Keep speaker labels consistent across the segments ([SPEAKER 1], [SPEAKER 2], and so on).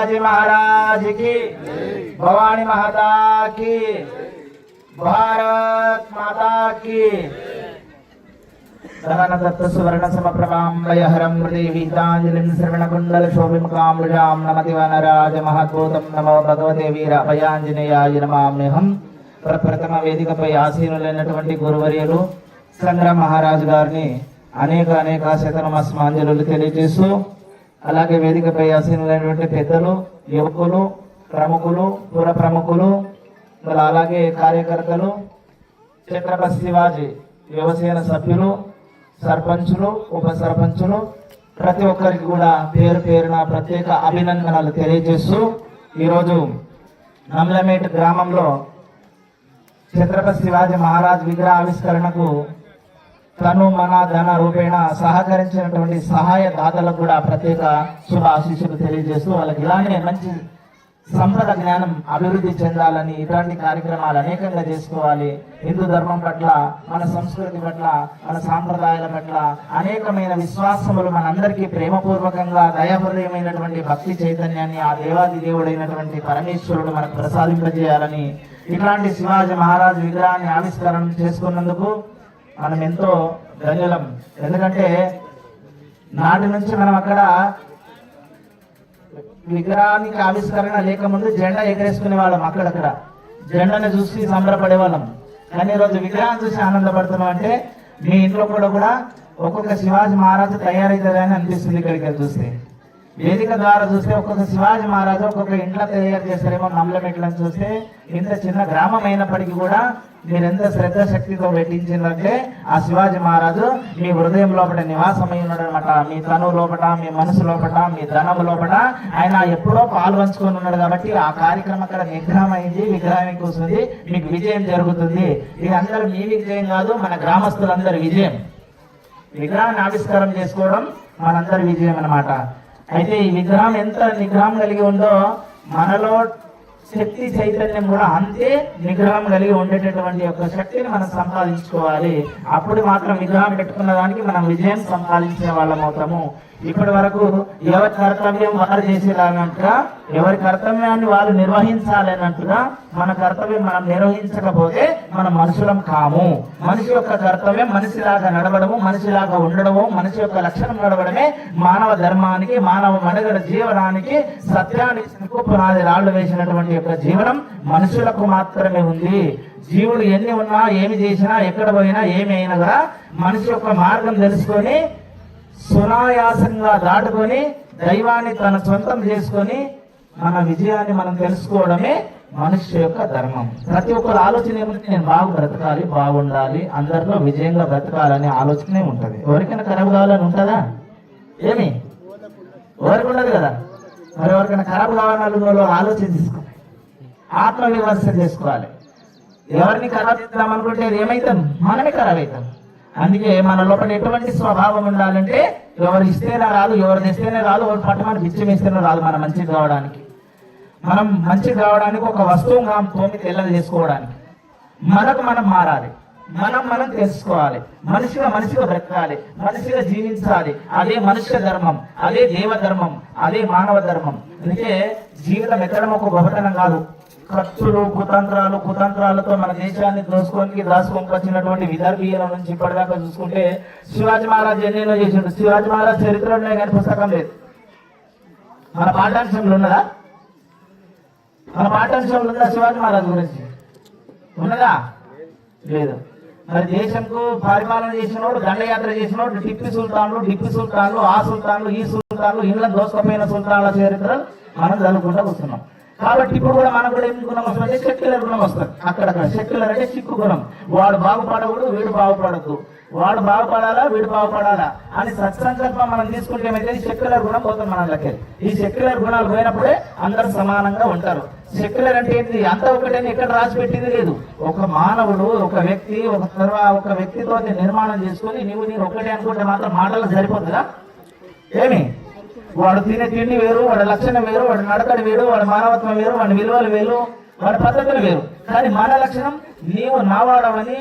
[SPEAKER 1] जी महाराज की, भवानी माता की, भारत माता की। सुवर्ण समप्रभां वीतांजलिं श्रवणकुंडल शोभिमुखां नमति वनराज महद्भूतं नमो भगवते वीर अभयांजनेयाय नमाम्यहं। ప్రథమ వేదికపై ఆసీనులైనటువంటి గురువర్యులు సంగ్రామ్ మహారాజ్ గారిని అనేక శతనమస్మాంజలు తెలియజేస్తూ, అలాగే వేదికపై ఆసీనులైనటువంటి పెద్దలు, యువకులు, ప్రముఖులు, పుర ప్రముఖులు, అలాగే కార్యకర్తలు, ఛత్రపతి శివాజీ యువసేన సభ్యులు, సర్పంచులు, ఉప సర్పంచులు, ప్రతి ఒక్కరికి కూడా పేరు పేరున ప్రత్యేక అభినందనలు తెలియజేస్తూ, ఈరోజు నమ్లమేట్ గ్రామంలో ఛత్రపతి శివాజీ మహారాజ్ విగ్రహ ఆవిష్కరణకు తను మన ధన రూపేణ సహకరించినటువంటి సహాయ దాతలకు కూడా ప్రత్యేక శుభ ఆశీస్సులు తెలియజేస్తూ, వాళ్ళకి ఇలానే మంచి సంపద జ్ఞానం అభివృద్ధి చెందాలని ఇలాంటి కార్యక్రమాలు అనేకంగా చేసుకోవాలి. హిందూ ధర్మం పట్ల, మన సంస్కృతి పట్ల, మన సాంప్రదాయాల పట్ల అనేకమైన విశ్వాసములు మనందరికీ ప్రేమపూర్వకంగా దయాహృదయమైనటువంటి భక్తి చైతన్యాన్ని ఆ దేవాది దేవుడైనటువంటి పరమేశ్వరుడు మనకు ప్రసాదింపజేయాలని ఇట్లాంటి శివాజీ మహారాజ్ విగ్రహాన్ని ఆవిష్కరణ చేసుకున్నందుకు మనం ఎంతో ధన్యులం. ఎందుకంటే నాటి నుంచి మనం అక్కడ విగ్రహానికి ఆవిష్కరణ లేకముందు జెండా ఎగరేసుకునే వాళ్ళం, అక్కడక్కడ జెండాను చూసి సంబరపడే వాళ్ళం. కానీ ఈరోజు విగ్రహం చూసి ఆనందపడుతున్నాం అంటే మీ ఇంట్లో కూడా ఒక్కొక్క శివాజీ మహారాజు తయారైతుందని అనిపిస్తుంది. ఇక్కడికి వెళ్ళి చూస్తే, వేదిక ద్వారా చూస్తే ఒక్కొక్క శివాజీ మహారాజు ఒక్కొక్క ఇంట్లో తయారు చేస్తారేమో. నమ్మలమెట్లని చూస్తే ఇంత చిన్న గ్రామం అయినప్పటికీ కూడా మీరు ఎంత శ్రద్ధ శక్తితో పెట్టించిందంటే ఆ శివాజీ మహారాజు మీ హృదయం లోపల నివాసమై ఉన్నాడు అనమాట. మీ తను లోపల, మీ మనసు లోపల, మీ ధనము లోపల ఆయన ఎప్పుడో పాలు పంచుకొని ఉన్నాడు. కాబట్టి ఆ కార్యక్రమం అక్కడ నిగ్రహం అయింది, విగ్రహం కూర్చుంది, మీకు విజయం జరుగుతుంది. ఇది అందరూ మీ విజయం కాదు, మన గ్రామస్తులందరి విజయం. విగ్రహాన్ని ఆవిష్కారం చేసుకోవడం మనందరి విజయం అన్నమాట. అయితే ఈ విగ్రహం ఎంత నిగ్రహం కలిగి ఉందో మనలో శక్తి చైతన్యం కూడా అంతే నిగ్రహం కలిగి ఉండేటటువంటి యొక్క శక్తిని మనం సంపాదించుకోవాలి. అప్పుడు మాత్రం విగ్రహం పెట్టుకున్న దానికి మనం విజయం సంపాదించిన వాళ్ళం అవుతాము. ఇప్పటి వరకు ఎవరి కర్తవ్యం వారు చేసేలాగా, ఎవరి కర్తవ్యాన్ని వాళ్ళు నిర్వహించాలన్నట్టుగా మన కర్తవ్యం మనం నిర్వహించకపోతే మనం మనుషులం కాము. మనిషి యొక్క కర్తవ్యం మనిషిలాగా నడవడము, మనిషిలాగా ఉండడము, మనిషి యొక్క లక్షణం నడవడమే మానవ ధర్మానికి, మానవ మనుగడ జీవనానికి, సత్యానికి పునాది రాళ్లు వేసినటువంటి యొక్క జీవనం మనుషులకు మాత్రమే ఉంది. జీవుడు ఎన్ని ఉన్నా, ఏమి చేసినా, ఎక్కడ పోయినా, ఏమి అయినా కూడా మనిషి యొక్క మార్గం తెలుసుకొని సునాయాసంగా దాటుకొని దైవాన్ని తన సొంతం చేసుకొని మన విజయాన్ని మనం తెలుసుకోవడమే మనిషి యొక్క ధర్మం. ప్రతి ఒక్కరు ఆలోచన ఏమంటే నేను బాగా బ్రతకాలి, బాగుండాలి, అందరిలో విజయంగా బ్రతకాలనే ఆలోచనే ఉంటుంది. ఎవరికైనా ఖరాబ్ కావాలని ఉంటుందా? ఏమి ఎవరికి ఉండదు కదా. మరి ఎవరికైనా ఖరాబ్ కావాలని ఆలోచన తీసుకోవాలి, ఆత్మవిమర్శ చేసుకోవాలి. ఎవరిని ఖరాబ్ చేద్దామనుకుంటే ఏమవుతాం? మనమే ఖరాబ్ అవుతాం. అందుకే మన లోపల ఎటువంటి స్వభావం ఉండాలంటే ఎవరు ఇస్తేనే రాదు, ఎవరు తెస్తేనే రాదు, ఎవరు పట్టమని బిచ్చం ఇస్తేనే రాదు. మనం మంచిగా కావడానికి, మనం మంచిగా కావడానికి ఒక వస్తువు తోమి తెల్లది చేసుకోవడానికి మనకు మనం మారాలి, మనం తెలుసుకోవాలి, మనిషిగా బ్రతకాలి, మనిషిగా జీవించాలి. అదే మనుష్య ధర్మం, అదే దేవధర్మం, అదే మానవ ధర్మం. అందుకే జీవితం ఎక్కడం ఒక గొప్పతనం కాదు. ఖర్చులు, కుతంత్రాలతో మన దేశాన్ని దాచుకొని వచ్చినటువంటి విదర్భీయుల నుంచి ఇప్పటిదాకా చూసుకుంటే శివాజీ మహారాజ్ ఎన్నెన్నో చేసిండు. శివాజీ మహారాజ్ చరిత్ర ఉన్నాయి కానీ పుస్తకం లేదు. మన పాఠ్యాంశంలో ఉన్నదా? మన పాఠ్యాంశంలో ఉందా శివాజీ మహారాజ్ గురించి? ఉన్నదా? లేదు. మరి దేశంకు పరిపాలన చేసినోడు, దండయాత్ర చేసినోడు టిప్పు సుల్తాన్లు, ఆ సుల్తాన్లు, ఈ సుల్తాన్లు, ఇంగ్లాండ్ దోసుకపోయిన సుల్తాన్ల చరిత్రలు మనం చదువుకుంటూ వస్తున్నాం. కాబట్టి ఇప్పుడు కూడా మనకు కూడా ఏం గుణం వస్తుంది? సెక్యులర్ గుణం వస్తుంది. అక్కడక్కడ సెక్యులర్ అంటే సిక్కు గుణం. వాడు బాగుపడకూడదు, వీడు బాగుపడద్దు, వాడు బాగుపడాలా, వీడు బాగుపడాలా అని సత్సంకల్పం మనం తీసుకుంటే ఏమైతే సెక్యులర్ గుణం పోతుంది మనకి. ఈ సెక్యులర్ గుణాలు పోయినప్పుడే అందరూ సమానంగా ఉంటారు. సెక్యులర్ అంటే ఏంటి? అంత ఒకటని ఎక్కడ రాసి పెట్టింది లేదు. ఒక మానవుడు, ఒక వ్యక్తి, ఒక వ్యక్తితో నిర్మాణం చేసుకుని నేను ఒకటే అనుకుంటే మాత్రం మాటలు సరిపోతుందా? ఏమి వాడు తినే తిండి వేరు, వాడి లక్షణం వేరు, వాడి నడకడి వేరు, వాడి మానవత్వం వేరు, వాడి విలువలు వేరు, వాడి పద్ధతులు వేరు. కానీ మన లక్షణం నీవు నావాడవని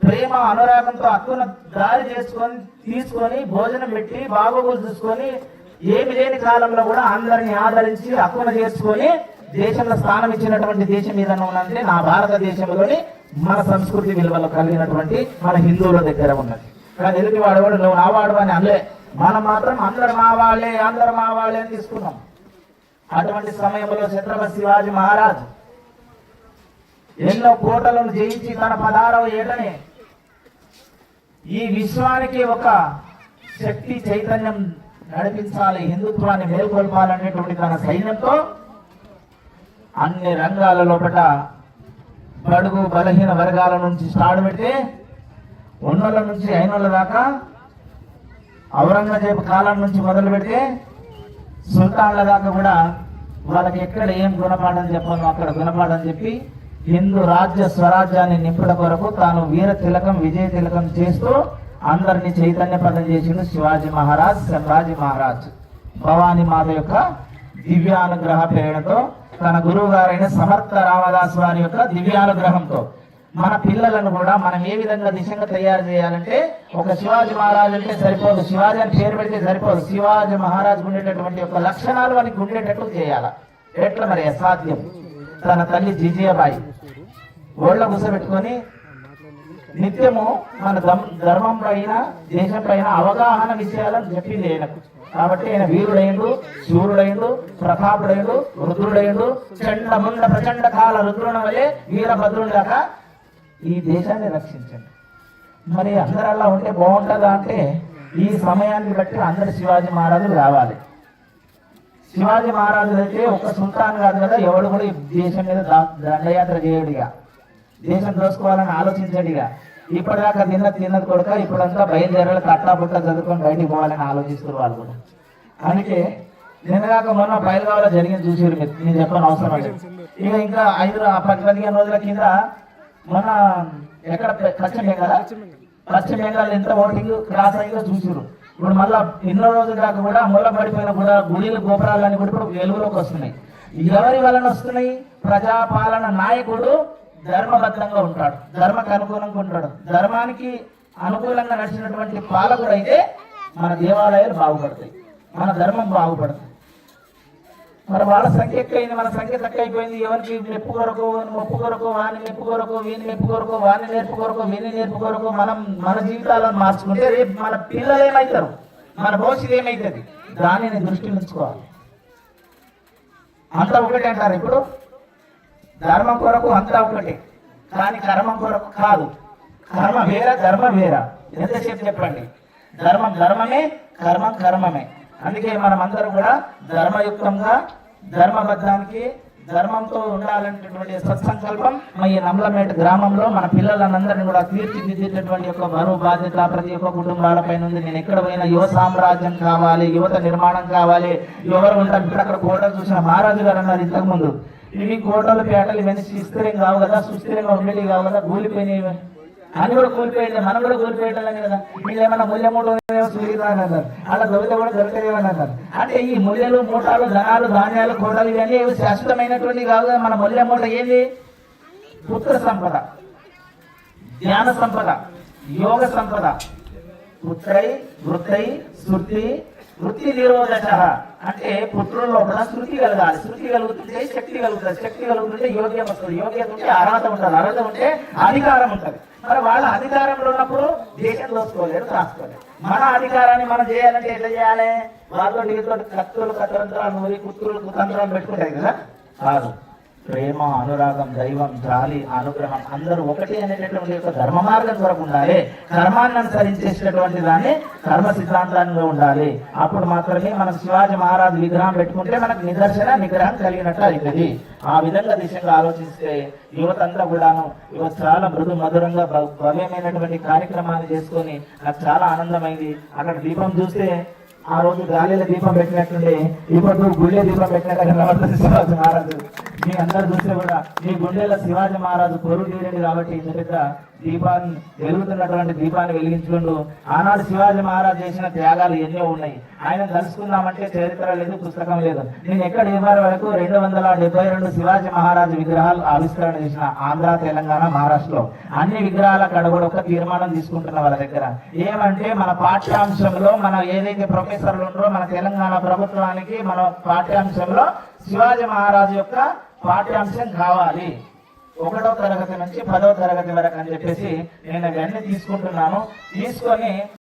[SPEAKER 1] ప్రేమ అనురాగంతో హక్కును దారి చేసుకొని తీసుకొని భోజనం పెట్టి బాగోగులు చూసుకొని ఏమి లేని కాలంలో కూడా అందరిని ఆదరించి హక్కున చేర్చుకొని దేశంలో స్థానం ఇచ్చినటువంటి దేశం ఏదన్నా ఉన్నదంటే నా భారతదేశంలోని మన సంస్కృతి విలువలు కలిగినటువంటి మన హిందువుల దగ్గర ఉన్నది. కానీ ఎదుటి వాడు కూడా నువ్వు నా వాడు అని అనలే, మనం మాత్రం అందరు మా వాళ్ళే అని తీసుకున్నాం. అటువంటి సమయంలో ఛత్రపతి శివాజీ మహారాజ్ ఎన్నో కోటలను జయించి తన 16వ ఏటనే ఈ విశ్వానికి ఒక శక్తి చైతన్యం నడిపించాలి, హిందుత్వాన్ని మేల్కొల్పాలనేటువంటి తన సైన్యంతో అన్ని రంగాల లోపల బడుగు బలహీన వర్గాల నుంచి స్టార్ట్ పెడితే ఉన్నోళ్ళ నుంచి అయినోళ్ళ దాకా, ఔరంగజేబు కాలం నుంచి మొదలు పెడితే సుల్తాన్ల దాకా కూడా వాళ్ళకి ఎక్కడ ఏం గుణపాఠం చెప్పాలో అక్కడ గుణపాఠం చెప్పి హిందూ రాజ్య స్వరాజ్యాన్ని నింపుట కొరకు తాను వీర తిలకం విజయ తిలకం చేస్తూ అందరినీ చైతన్యపదం చేసిండు శివాజీ మహారాజ్. సంభాజీ మహారాజ్ భవానీ మాత యొక్క దివ్యానుగ్రహ ప్రేరణతో తన గురువు గారైన సమర్థ రామదాస్ వారి యొక్క దివ్యానుగ్రహంతో మన పిల్లలను కూడా మనం ఏ విధంగా దిశగా తయారు చేయాలంటే ఒక శివాజీ మహారాజ్ అంటే సరిపోదు, శివాజీ అని పేరు పెడితే సరిపోదు, శివాజీ మహారాజ్ ఉండేటటువంటి యొక్క లక్షణాలు మనకి ఉండేటట్లు చేయాలి. ఎట్లా మరి అసాధ్యం. తన తల్లి జిజియాబాయి ఓళ్ళ కూసబెట్టుకొని నిత్యము మన ధర్మం పైన దేశం పైన అవగాహన విషయాలను చెప్పింది ఆయనకు. కాబట్టి ఆయన వీరుడైండు, శూరుడైండు, ప్రతాపుడైండు, రుద్రుడైండు, చండముండ ప్రచండ కాల రుద్రుని వలె వీరభద్రుడాక ఈ దేశాన్ని రక్షించండి. మరి అందరూ అలా ఉంటే బాగుంటుందా అంటే ఈ సమయాన్ని బట్టి అందరు శివాజీ మహారాజులు రావాలి. శివాజీ మహారాజులు అయితే ఒక్క సుల్తాన్ కాదు కదా, ఎవడు కూడా ఈ దేశం మీద దండయాత్ర చేయడిగా, దేశం దోసుకోవాలని ఆలోచించడిగా. ఇప్పటిదాకా తిన్నది కొడుక ఇప్పుడంతా బయలుదేరాలి కట్టా బుట్ట చదువుకొని బయటికి పోవాలని ఆలోచిస్తున్నారు వాళ్ళు కూడా. అందుకే నిన్నగాక మొన్న బయలుగావలో జరిగింది చూసారు, నేను చెప్పని అవసరం లేదు. ఇక ఇంకా 5-15 రోజుల కింద మన ఎక్కడ పశ్చిమ బెంగాల్ ఎంత ఓటింగ్ క్రాస్ అయ్యిందో చూసారు. ఇప్పుడు మళ్ళా ఎన్నో రోజుల దాకా కూడా మూలపడిపోయిన కూడా గుడిలు గోపురాలని కూడా ఇప్పుడు వెలుగులోకి వస్తున్నాయి. ఎవరి వలన వస్తున్నాయి? ప్రజాపాలన నాయకుడు ధర్మబద్ధంగా ఉంటాడు, ధర్మకు అనుకూలంగా ఉంటాడు. ధర్మానికి అనుకూలంగా నడిచినటువంటి పాలకుడు అయితే మన దేవాలయాలు బాగుపడతాయి, మన ధర్మం బాగుపడుతుంది. మరి వాళ్ళ సంఖ్య ఎక్కువైంది, మన సంఖ్య తక్కువ అయిపోయింది. ఎవరికి మెప్పు కొరకు మొప్పు కొరకు, వాని మెప్పు కొరకు, వీని మెప్పు కొరకు, వాని నేర్పు కొరకు, వీని నేర్పు కొరకు మనం మన జీవితాలను మార్చుకుంటే రేపు మన పిల్లలు ఏమవుతారు, మన భవిష్యత్తు ఏమవుతుంది, దానిని దృష్టిలో ఉంచుకోవాలి. అంతా ఒకటే అంటారు ఇప్పుడు, ధర్మం కొరకు అంతా ఒకటే, కానీ కర్మం కొరకు కాదు. కర్మ వేరా, ధర్మం వేరా. ఎంతసేపు చెప్పండి, ధర్మం ధర్మమే, కర్మం కర్మమే. అందుకే మనం అందరం కూడా ధర్మయుక్తంగా ధర్మబద్ధానికి ధర్మంతో ఉండాలనేటువంటి సత్సంకల్పం ఈ నమ్లమేట గ్రామంలో మన పిల్లలందరినీ కూడా తీర్చిదిద్దేటటువంటి యొక్క బరువు బాధ్యత ప్రతి ఒక్క కుటుంబాలపైన ఉంది. నేను ఎక్కడ పోయినా యువ సామ్రాజ్యం కావాలి, యువత నిర్మాణం కావాలి. ఎవరు ఉంటారు ఇప్పుడు అక్కడ కోటలు చూసిన మహారాజు గారు అన్నారు ఇంతకుముందు, ఇవి కోటలు పేటలు ఇవన్నీ సుస్థిరం కావు కదా, సుస్థిరంగా ఉండేవి కావు కదా, కూలిపోయినవి అని కూడా కూలిపోయింది. మనం కూడా కూలిపోయేటం కదా. వీళ్ళు ఏమన్నా ముళ్ళ మూట సురిగిరాన్నారు, అలా దొరికితే కూడా దొరకదేమని అన్నారు. అంటే ఈ ముళ్ళలు మూటాలు ధనాలు ధాన్యాలు కోటలు ఇవన్నీ శాశ్వతమైనటువంటి కాదు కదా. మన ముళ్ళ మూట ఏంది? పుత్ర సంపద, జ్ఞాన సంపద, యోగ సంపద. పుత్రై వృత్తై శృతి వృత్తి నిరోధక అంటే పుత్రుల్లో కూడా శృతి కలగాలి. శృతి కలుగుతుంటే శక్తి కలుగుతుంది, శక్తి కలుగుతుంటే యోగ్యం వస్తుంది, యోగ్యం ఉంటే అర్హత ఉంటుంది, అర్హత ఉంటే అధికారం ఉంటుంది. మరి వాళ్ళ అధికారంలో ఉన్నప్పుడు దేశం దోసుకోలేరు, రాసుకోలేరు. మన అధికారాన్ని మనం చేయాలంటే ఎట్లా చేయాలి? వాళ్ళతో వీళ్ళతో కత్తులు కతంత్రాలు నూరి కుత్తులు కుతంత్రాలు పెట్టుకుంటాయి కదా. కాదు, ప్రేమ, అనురాగం, దైవం, జాలి, అనుగ్రహం అందరూ ఒకటి అనేటటువంటి యొక్క ధర్మ మార్గం కొరకు ఉండాలి. కర్మాన్ని అనుసరించేటటువంటి దాన్ని కర్మ సిద్ధాంతంగా ఉండాలి. అప్పుడు మాత్రమే మనం శివాజీ మహారాజు విగ్రహం పెట్టుకుంటే మనకు నిదర్శన నిగ్రహం కలిగినట్టు అవుతుంది. ఆ విధంగా దిశగా ఆలోచిస్తే యువత అంతా కూడాను యువత చాలా మృదు మధురంగా భవ్యమైనటువంటి కార్యక్రమాన్ని చేసుకొని నాకు చాలా ఆనందమైంది. అక్కడ దీపం చూస్తే ఆ రోజు గాలిలో దీపం పెట్టినట్టుండే ఇప్పుడు గుళ్ళే దీపం పెట్టినట్టు శివాజీ మహారాజు మీ అందరు చూస్తే కూడా మీ గుండెల శివాజీ మహారాజు కొరు తీరండి కాబట్టి ఇంత పెద్ద దీపాన్ని వెలుగుతున్నటువంటి దీపాన్ని వెలిగించుకుంటూ ఆనాడు శివాజీ మహారాజు చేసిన త్యాగాలు ఎన్నో ఉన్నాయి. ఆయన తెలుసుకుందామంటే చరిత్ర లేదు, పుస్తకం లేదు. నేను ఎక్కడ ఇవ్వాలి వరకు 272 శివాజీ మహారాజు విగ్రహాలు ఆవిష్కరణ చేసిన ఆంధ్ర, తెలంగాణ, మహారాష్ట్రలో అన్ని విగ్రహాల కాడ కూడా ఒక తీర్మానం తీసుకుంటున్న వాళ్ళ దగ్గర ఏమంటే మన పాఠ్యాంశంలో మన ఏదైతే ప్రొఫెసర్లు ఉన్నారో మన తెలంగాణ ప్రభుత్వానికి మన పాఠ్యాంశంలో శివాజీ మహారాజు యొక్క పాఠ్యాంశం కావాలి 1వ తరగతి నుంచి 10వ తరగతి వరకు అని చెప్పేసి నేను అవన్నీ తీసుకుంటున్నాను. తీసుకొని